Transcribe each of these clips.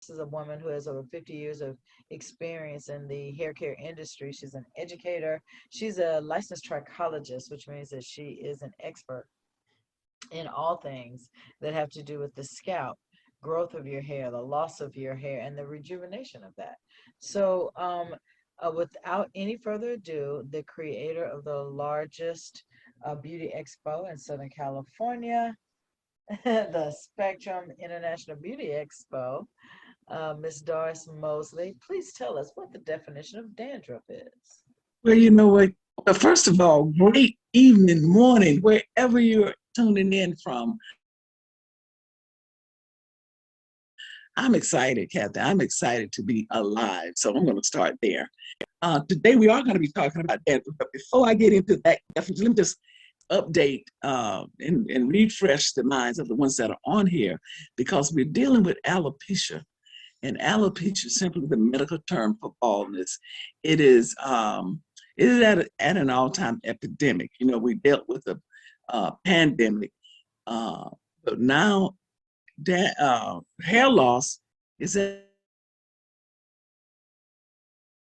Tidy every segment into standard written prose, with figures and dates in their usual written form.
This is a woman who has over 50 years of experience in the hair care industry. She's an educator. She's a licensed trichologist, which means that she is an expert in all things that have to do with the scalp, growth of your hair, the loss of your hair, and the rejuvenation of that. So, without any further ado, the creator of the largest beauty expo in Southern California, the Spectrum International Beauty Expo, Miss Doris Mosely, please tell us what the definition of dandruff is. Well, you know what? Well, first of all, great evening, morning, wherever you're tuning in from. I'm excited, Kathy. I'm excited to be alive. So I'm going to start there. Today, we are going to be talking about that. But before I get into that, let me just update and refresh the minds of the ones that are on here, because we're dealing with alopecia. And alopecia is simply the medical term for baldness. It is at an all-time epidemic. You know, we dealt with a pandemic, but now that hair loss is at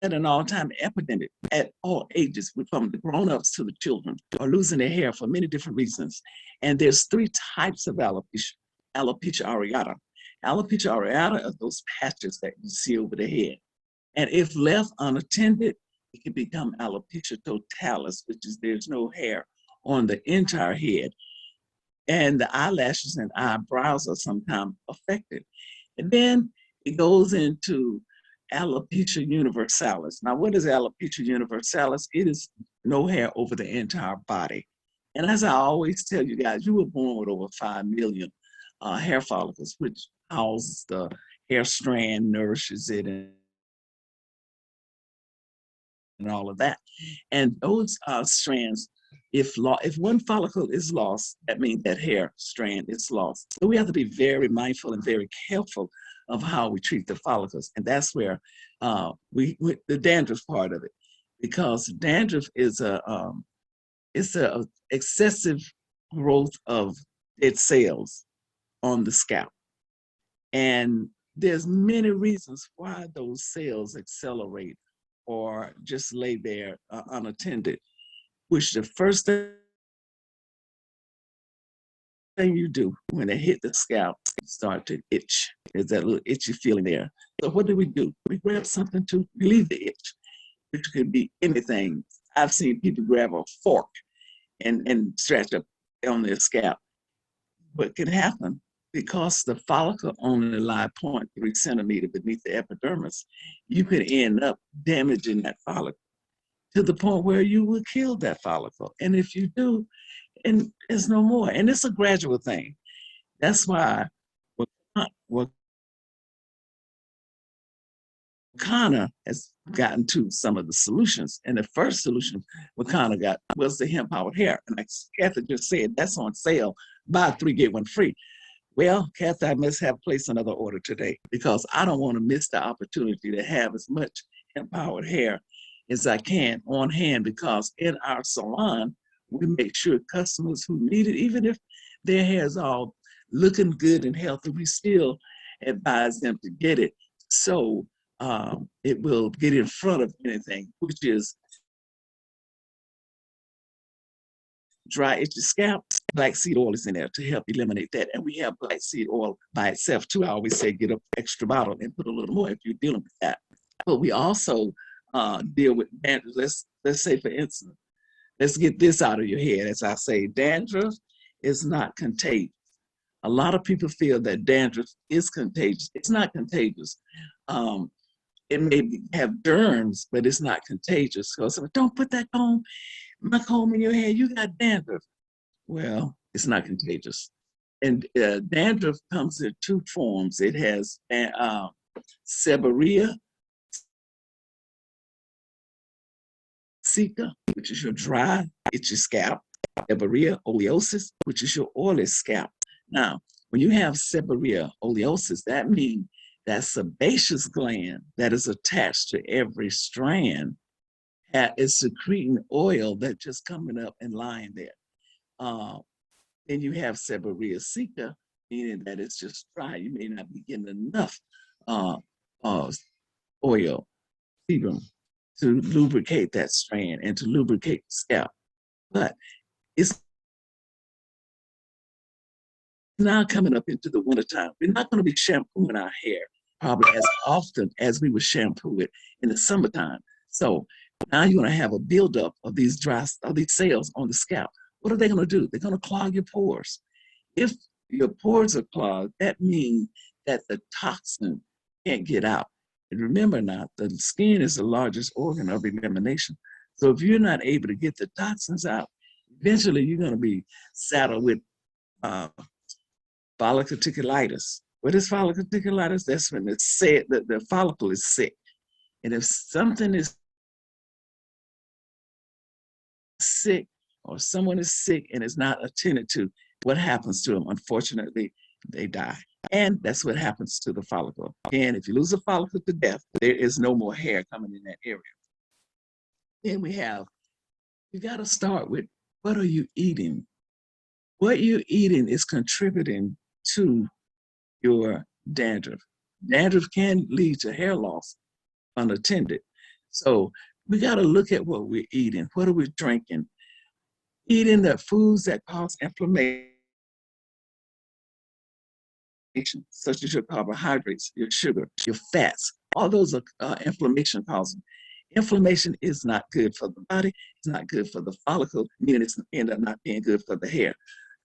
an all-time epidemic at all ages, from the grown-ups to the children, are losing their hair for many different reasons. And there's three types of alopecia. Alopecia areata. Alopecia areata are those patches that you see over the head. And if left unattended, it can become alopecia totalis, which is there's no hair on the entire head. And the eyelashes and eyebrows are sometimes affected. And then it goes into alopecia universalis. Now, what is alopecia universalis? It is no hair over the entire body. And as I always tell you guys, you were born with over 5 million hair follicles, which houses the hair strand, nourishes it, and all of that. And those strands, if one follicle is lost, that means that hair strand is lost. So we have to be very mindful and very careful of how we treat the follicles. And that's where the dandruff part of it, because dandruff is it's a excessive growth of dead cells on the scalp. And there's many reasons why those cells accelerate or just lay there unattended, which the first thing you do when they hit the scalp, start to itch. There's that little itchy feeling there. So what do? We grab something to relieve the itch, which could be anything. I've seen people grab a fork and stretch up on their scalp. What can happen? Because the follicle only lies 0.3 centimeter beneath the epidermis, you could end up damaging that follicle to the point where you will kill that follicle. And if you do, and there's no more. And it's a gradual thing. That's why Wakana has gotten to some of the solutions. And the first solution Wakana got was the hemp powered hair. And like Kathy just said, that's on sale. Buy 3, get 1 free. Well, Kathy, I must have placed another order today, because I don't want to miss the opportunity to have as much hemp powered hair as I can on hand, because in our salon, we make sure customers who need it, even if their hair is all looking good and healthy, we still advise them to get it. So it will get in front of anything, which is dry itchy scalp. Black seed oil is in there to help eliminate that. And we have black seed oil by itself too. I always say get an extra bottle and put a little more if you're dealing with that. But we also deal with dandruff. Let's say, for instance, let's get this out of your head. As I say, dandruff is not contagious. A lot of people feel that dandruff is contagious. It's not contagious. It may have germs, but it's not contagious. So don't put my comb in your hair. You got dandruff. Well, it's not contagious. And dandruff comes in 2 forms. It has seborrhea sicca, which is your dry, itchy scalp. Seborrhea oleosis, which is your oily scalp. Now, when you have seborrhea oleosis, that means that sebaceous gland that is attached to every strand is secreting oil that's just coming up and lying there. Then you have seborrhea sicca, meaning that it's just dry. You may not be getting enough uh, uh, oil, sebum, to lubricate that strand and to lubricate the scalp. But it's now coming up into the wintertime. We're not going to be shampooing our hair probably as often as we would shampoo it in the summertime. So now you're going to have a buildup of these cells on the scalp. What are they going to do? They're going to clog your pores. If your pores are clogged, that means that the toxin can't get out. And remember now, the skin is the largest organ of elimination. So if you're not able to get the toxins out, eventually you're going to be saddled with folliculitis. What is folliculitis? That's when it's said that the follicle is sick. And if something is sick or someone is sick and is not attended to, what happens to them? Unfortunately, they die. And that's what happens to the follicle. And if you lose a follicle to death, there is no more hair coming in that area. Then you got to start with, what are you eating? What you're eating is contributing to your dandruff. Dandruff can lead to hair loss unattended. So we got to look at what we're eating. What are we drinking? Eating the foods that cause inflammation, such as your carbohydrates, your sugar, your fats. All those are inflammation causing. Inflammation is not good for the body. It's not good for the follicle, meaning it's end up not being good for the hair.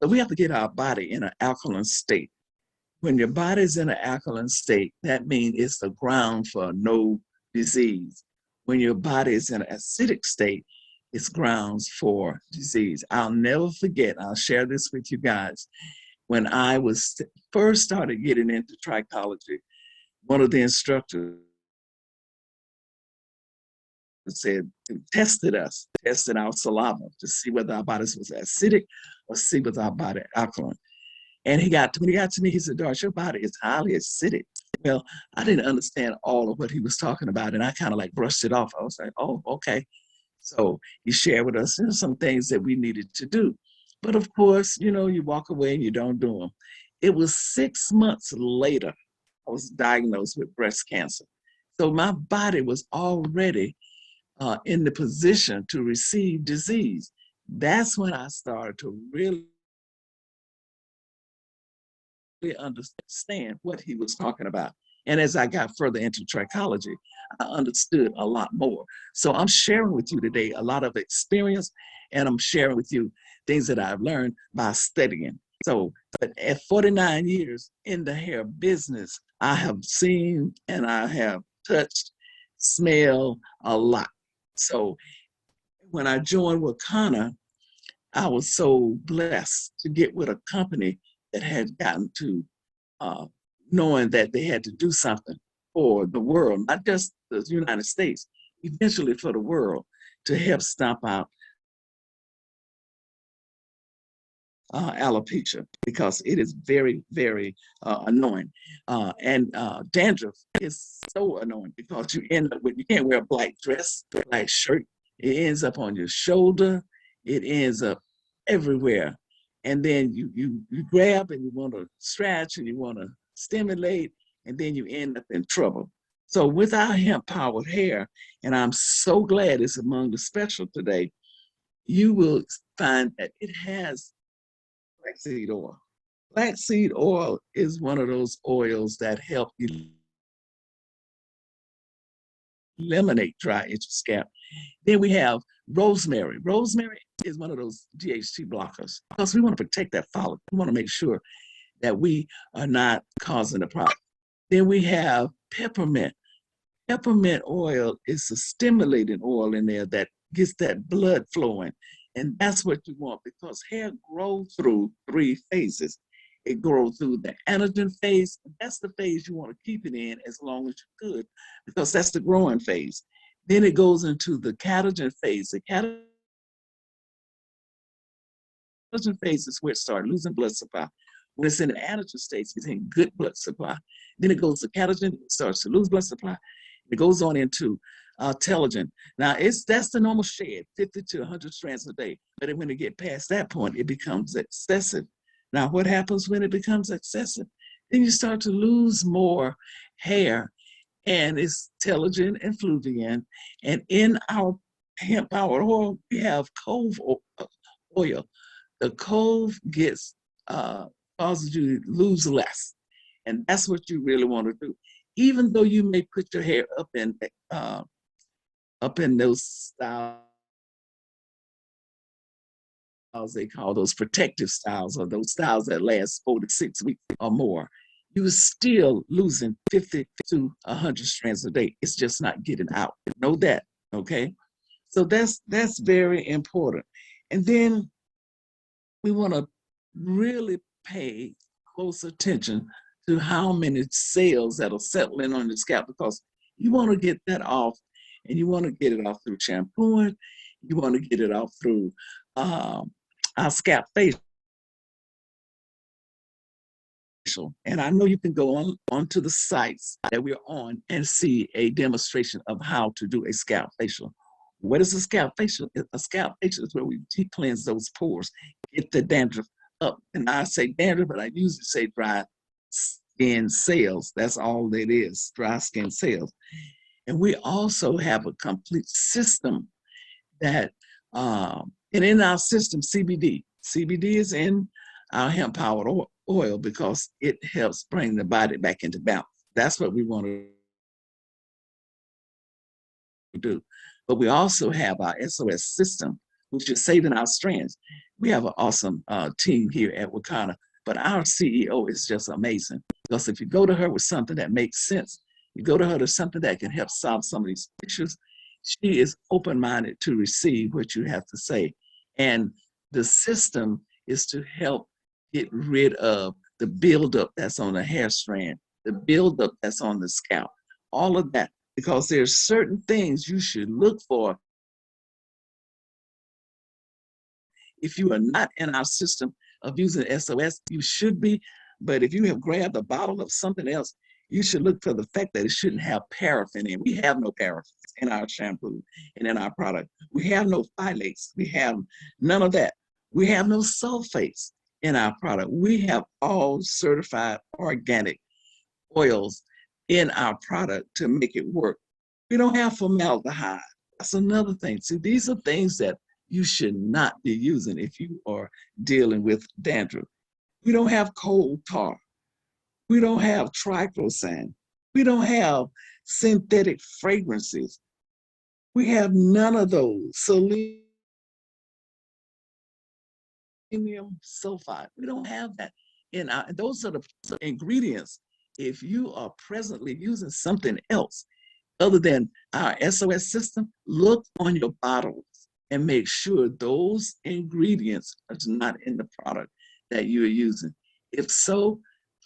So we have to get our body in an alkaline state. When your body's in an alkaline state, that means it's the ground for no disease. When your body is in an acidic state, it's grounds for disease. I'll never forget, I'll share this with you guys. When I was first started getting into trichology, one of the instructors said, tested our saliva to see whether our bodies was acidic or see whether our body alkaline. And when he got to me, he said, Doris, your body is highly acidic. Well, I didn't understand all of what he was talking about, and I kind of like brushed it off. I was like, oh, okay. So he shared with us some things that we needed to do. But of course, you walk away and you don't do them. It was 6 months later, I was diagnosed with breast cancer. So my body was already in the position to receive disease. That's when I started to really understand what he was talking about. And as I got further into trichology, I understood a lot more. So I'm sharing with you today a lot of experience, and I'm sharing with you things that I've learned by studying. So at 49 years in the hair business, I have seen and I have touched, smelled a lot. So when I joined Wakana, I was so blessed to get with a company that had gotten to knowing that they had to do something for the world, not just the United States, eventually for the world, to help stomp out alopecia, because it is very, very annoying. And dandruff is so annoying because you end up with, you can't wear a black dress, black shirt. It ends up on your shoulder. It ends up everywhere. And then you grab and you want to stretch and you want to stimulate, and then you end up in trouble. So with our hemp powered hair, and I'm so glad it's among the special today, you will find that it has flaxseed oil. Flaxseed oil is one of those oils that help eliminate dry, itchy scalp. Then we have rosemary. Rosemary is one of those DHT blockers because we want to protect that follicle. We want to make sure that we are not causing the problem. Then we have peppermint. Peppermint oil is a stimulating oil in there that gets that blood flowing. And that's what you want, because hair grows through 3 phases. It grows through the anagen phase. That's the phase you want to keep it in as long as you could, because that's the growing phase. Then it goes into the catagen phase. The catagen phase is where it starts losing blood supply. When it's in the anagen state, it's in good blood supply. Then it goes to catagen, it starts to lose blood supply. It goes on into telogen. Now, that's the normal shed, 50 to 100 strands a day. But when it gets past that point, it becomes excessive. Now, what happens when it becomes excessive? then you start to lose more hair, and it's telogen and fluvian. And in our hemp powered oil, we have oil. The cove gets causes you to lose less, and that's what you really want to do. Even though you may put your hair up in those styles, they call those protective styles, or those styles that last 4 to 6 weeks or more, you are still losing 50 to 100 strands a day. It's just not getting out. Know that, okay? So that's very important. And then we want to really pay close attention to how many cells that are settling on the scalp, because you want to get that off, and you want to get it off through shampooing. You want to get it off through our scalp facial. And I know you can go onto the sites that we're on and see a demonstration of how to do a scalp facial. What is a scalp facial? A scalp facial is where we deep cleanse those pores, get the dandruff up. And I say dandruff, but I usually say dry skin cells. That's all it is, dry skin cells. And we also have a complete system that, and in our system, CBD is in our hemp powered oil because it helps bring the body back into balance. That's what we want to do. But we also have our SOS system, which is saving our strands. We have an awesome team here at Wakanda, but our CEO is just amazing, because if you go to her with something that makes sense, you go to her to something that can help solve some of these issues, she is open-minded to receive what you have to say. And the system is to help get rid of the buildup that's on the hair strand, the buildup that's on the scalp, all of that, because there's certain things you should look for. If you are not in our system of using SOS, you should be. But if you have grabbed a bottle of something else, you should look for the fact that it shouldn't have paraffin in. We have no paraffin in our shampoo and in our product. We have no phthalates. We have none of that. We have no sulfates in our product. We have all certified organic oils in our product to make it work. We don't have formaldehyde. That's another thing. See, these are things that you should not be using if you are dealing with dandruff. We don't have coal tar. We don't have triclosan. We don't have synthetic fragrances. We have none of those. Selenium sulfide. We don't have that in our, those are the ingredients. If you are presently using something else other than our SOS system, look on your bottles and make sure those ingredients are not in the product that you're using. If so,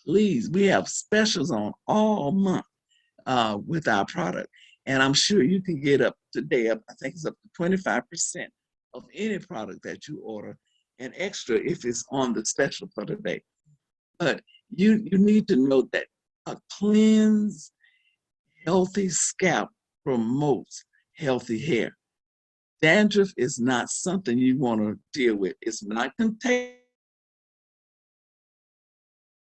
please, we have specials on all month with our product. And I'm sure you can get up today, I think it's up to 25% of any product that you order, and extra if it's on the special for the day. But you need to know that a cleansed, healthy scalp promotes healthy hair. Dandruff is not something you want to deal with. It's not contagious,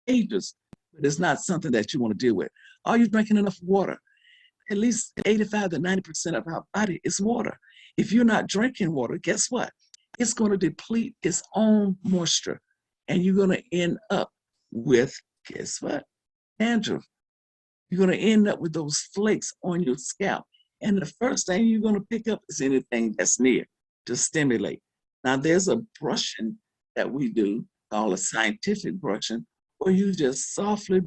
but it's not something that you want to deal with. Are you drinking enough water? At least 85 to 90% of our body is water. If you're not drinking water, guess what? It's going to deplete its own moisture, and you're going to end up with, guess what? Dandruff. You're going to end up with those flakes on your scalp. And the first thing you're going to pick up is anything that's near to stimulate. Now, there's a brushing that we do called a scientific brushing, where you just softly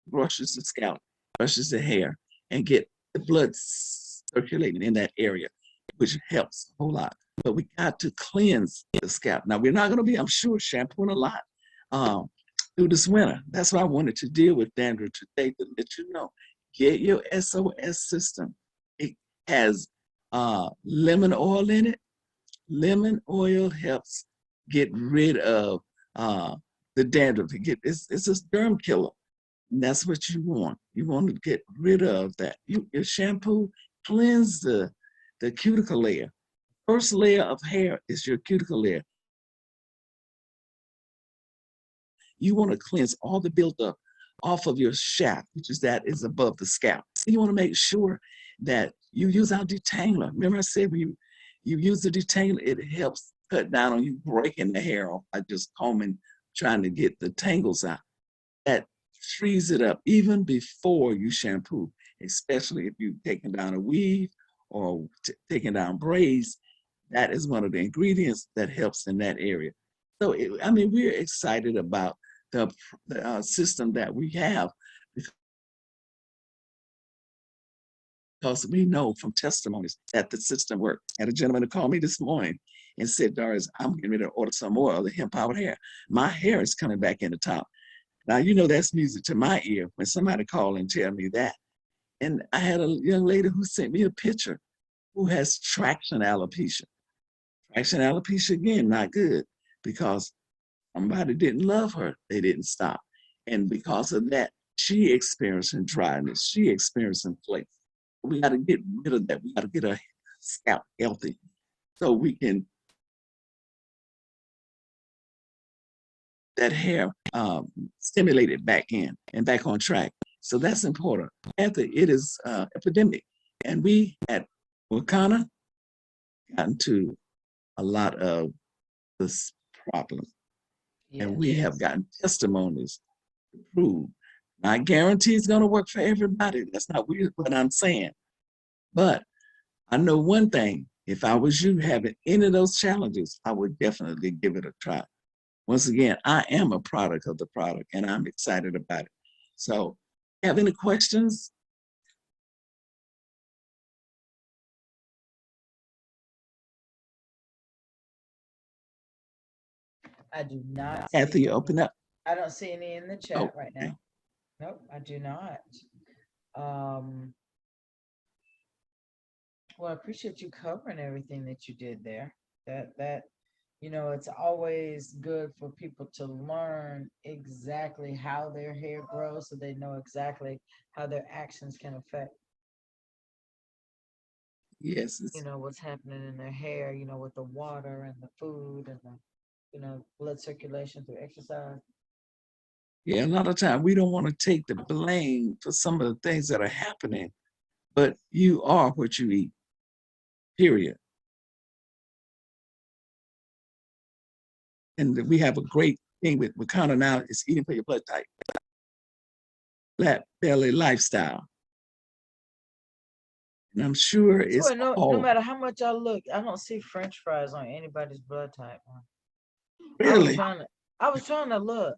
brushes the scalp, brushes the hair, and get the blood circulating in that area, which helps a whole lot. But we got to cleanse the scalp. Now, we're not going to be, I'm sure, shampooing a lot through this winter. That's why I wanted to deal with dandruff today, to let you know. Get your SOS system. It has lemon oil in it. Lemon oil helps get rid of the dandruff. It's a germ killer. And that's what you want. You want to get rid of that. Your shampoo cleanse the cuticle layer. First layer of hair is your cuticle layer. You want to cleanse all the buildup off of your shaft, which is above the scalp. You want to make sure that you use our detangler. Remember I said when you use the detangler, it helps cut down on you breaking the hair off by just combing, trying to get the tangles out. That frees it up even before you shampoo, especially if you're taking down a weave or taking down braids. That is one of the ingredients that helps in that area. So, I mean, we're excited about the system that we have because we know from testimonies that the system works. I had a gentleman who called me this morning and said, Doris, I'm getting ready to order some more of the hemp powered hair. My hair is coming back in the top. Now, you know, that's music to my ear when somebody call and tell me that. And I had a young lady who sent me a picture who has traction alopecia. Traction alopecia, again, not good because somebody didn't love her. They didn't stop. And because of that, she experiencing dryness. She experiencing flakes. We got to get rid of that. We got to get her scalp healthy so we can, that hair stimulated back in and back on track. So that's important. It is epidemic. And we at Wakana got into a lot of this problem. And we have gotten testimonies to prove. Now, I guarantee it's going to work for everybody. That's not what I'm saying. But I know one thing. If I was you having any of those challenges, I would definitely give it a try. Once again, I am a product of the product, and I'm excited about it. So, have any questions? I do not After see you open up. I don't see any in the chat right Okay. now. Nope, I do not. Um, well, I appreciate you covering everything that you did there. That it's always good for people to learn exactly how their hair grows so they know exactly how their actions can affect, Yes. what's happening in their hair, with the water and the food and the, blood circulation through exercise. Yeah, a lot of time we don't want to take the blame for some of the things that are happening, but you are what you eat, period. And we have a great thing with Wakanda now, it's eating for your blood type. Flat belly lifestyle. And I'm sure it's So no all matter how much I look, I don't see French fries on anybody's blood type. really. I was trying to look.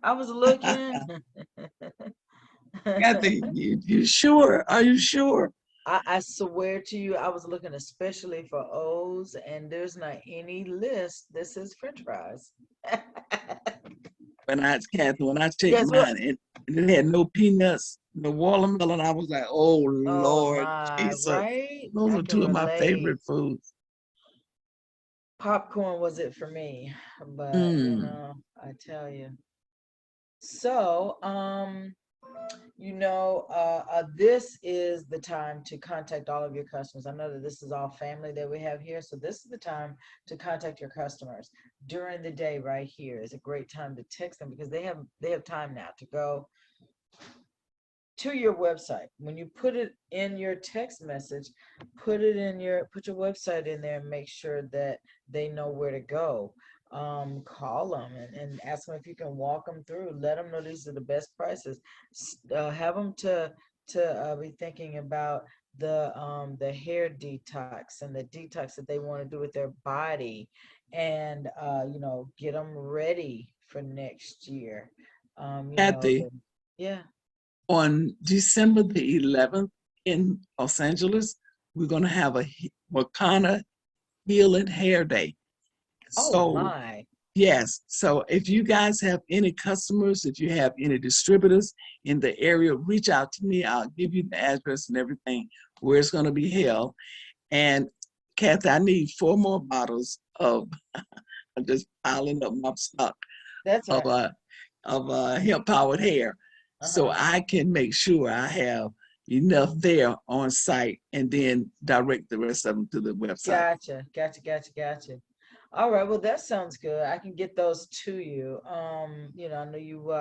I was looking. Kathy, you sure? Are you sure? I swear to you, I was looking especially for O's, and there's not any list that says French fries. Kathy, when I checked Guess what? mine and it had no peanuts, no watermelon, I was like, oh Oh Lord my, Jesus. right? Those I are can two of my relate. favorite foods. Popcorn was it for me, but Mm. I tell you. So, this is the time to contact all of your customers. I know that this is all family that we have here, so this is the time to contact your customers during the day. Right here is a great time to text them because they have time now to go to your website. When you put it in your text message, put your website in there and make sure that they know where to go. Call them and ask them if you can walk them through. Let them know these are the best prices. Have them to be thinking about the hair detox and the detox that they want to do with their body, and get them ready for next year. Kathy, Yeah. on December the 11th in Los Angeles, we're going to have a Wakanda Healing Hair Day. Oh So, my. yes. So, if you guys have any customers, if you have any distributors in the area, reach out to me. I'll give you the address and everything where it's going to be held. And Kathy, I need 4 more bottles of, I'm just piling up my stock That's of right. hemp powered hair, so Uh-huh. I can make sure I have enough there on site and then direct the rest of them to the website. Gotcha. Gotcha. Gotcha. Gotcha. All right, well that sounds good. I can get those to you. I know you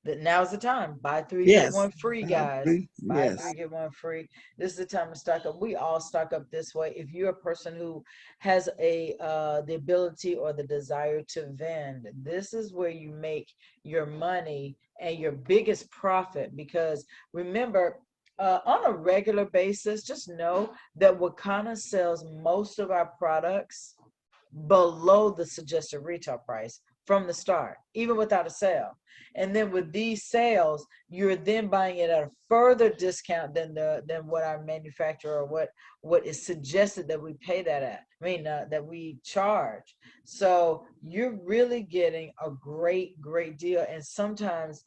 that now's the time. Buy three, get Yes. one free, I guys. agree. Buy Yes. three, get one free. This is the time to stock up. We all stock up this way. If you're a person who has the ability or the desire to vend, this is where you make your money and your biggest profit. Because remember, on a regular basis, just know that Wakana sells most of our products below the suggested retail price from the start, even without a sale. And then with these sales, you're then buying it at a further discount than what our manufacturer or what is suggested that we pay that at. I mean, that we charge. So you're really getting a great deal, and sometimes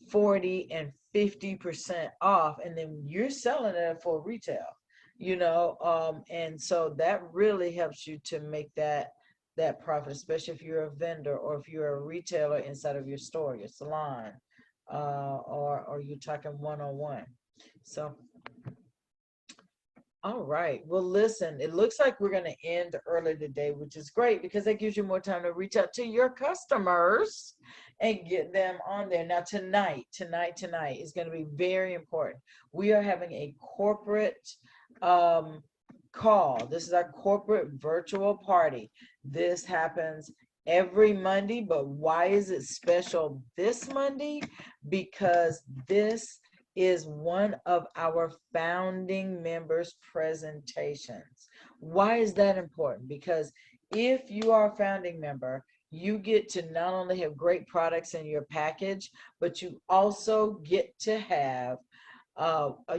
40 and 50% off, and then you're selling it at full retail. And so that really helps you to make that profit, especially if you're a vendor or if you're a retailer inside of your store, your salon, or you're talking one-on-one. So, all right. Well, listen, it looks like we're going to end early today, which is great because that gives you more time to reach out to your customers and get them on there. Now, tonight is going to be very important. We are having a corporate call. This is our corporate virtual party. This happens every Monday, but why is it special this Monday? Because this is one of our founding members' presentations. Why is that important? Because if you are a founding member, you get to not only have great products in your package, but you also get to have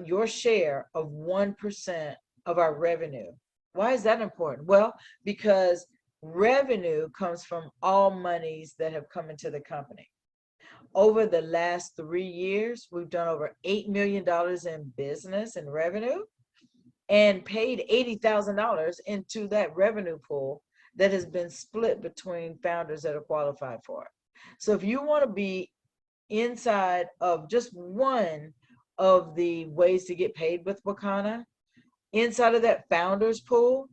your share of 1% of our revenue. Why is that important? Well, because revenue comes from all monies that have come into the company. Over the last 3 years, we've done over $8 million in business and revenue and paid $80,000 into that revenue pool that has been split between founders that are qualified for it. So if you want to be inside of just one of the ways to get paid with Wakana, inside of that founders pool,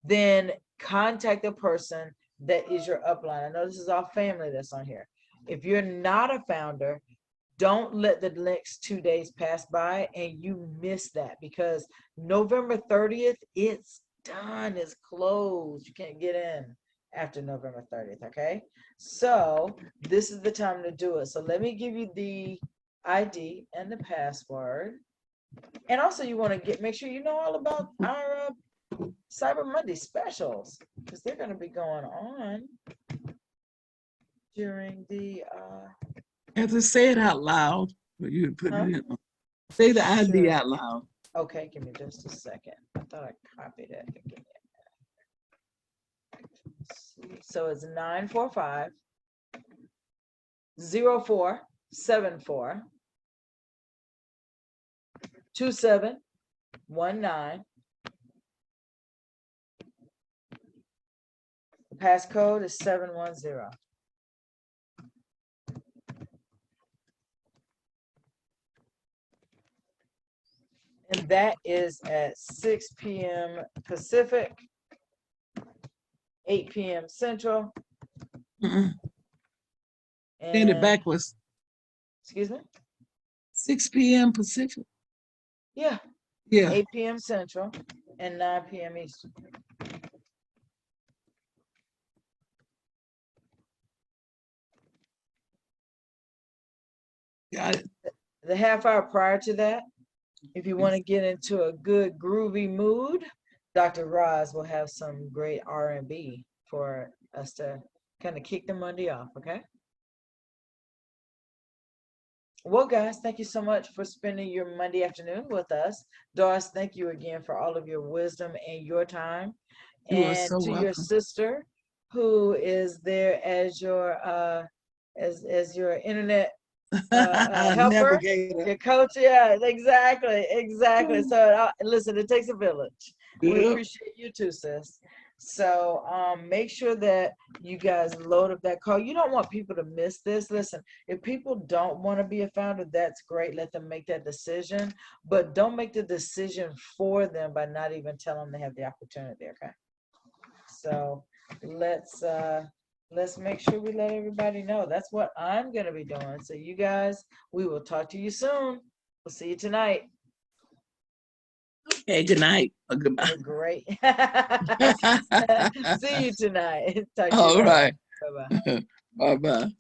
then contact the person that is your upline. I know this is all family that's on here. If you're not a founder, don't let the next 2 days pass by and you miss that, because November 30th, it's done, it's closed. You can't get in after November 30th, okay? So this is the time to do it. So let me give you the ID and the password. And also you want to make sure you know all about our Cyber Monday specials, because they're going to be going on during the Have to say it out loud. Or you put huh? it in. Say the ID Sure. out loud. Okay, give me just a second. I thought I copied it. So it's 945 0474 2719. The passcode is 710. And that is at 6 p.m. Pacific, 8 p.m. Central. Send it And backwards. excuse me? 6 p.m. Pacific. Yeah, Yeah. 8 p.m. Central and 9 p.m. Eastern. Got it. The half hour prior to that, if you want to get into a good groovy mood, Dr. Roz will have some great R&B for us to kind of kick the Monday off, okay? Well, guys, thank you so much for spending your Monday afternoon with us. Doris, thank you again for all of your wisdom and your time. You are And so to your welcome. sister, who is there as your as your internet helper, Navigator. your coach. Yeah, exactly. So listen, it takes a village. We Yep. appreciate you too, sis. So make sure that you guys load up that call. You don't want people to miss this. Listen, if people don't want to be a founder, that's great. Let them make that decision, but don't make the decision for them by not even telling them they have the opportunity. Okay. So So let's make sure we let everybody know. That's what I'm gonna be doing. So you guys, we will talk to you soon. We'll see you tonight. Okay, good night or goodbye. Have a great see you tonight. Talk to you All later. right. Bye bye. Bye bye.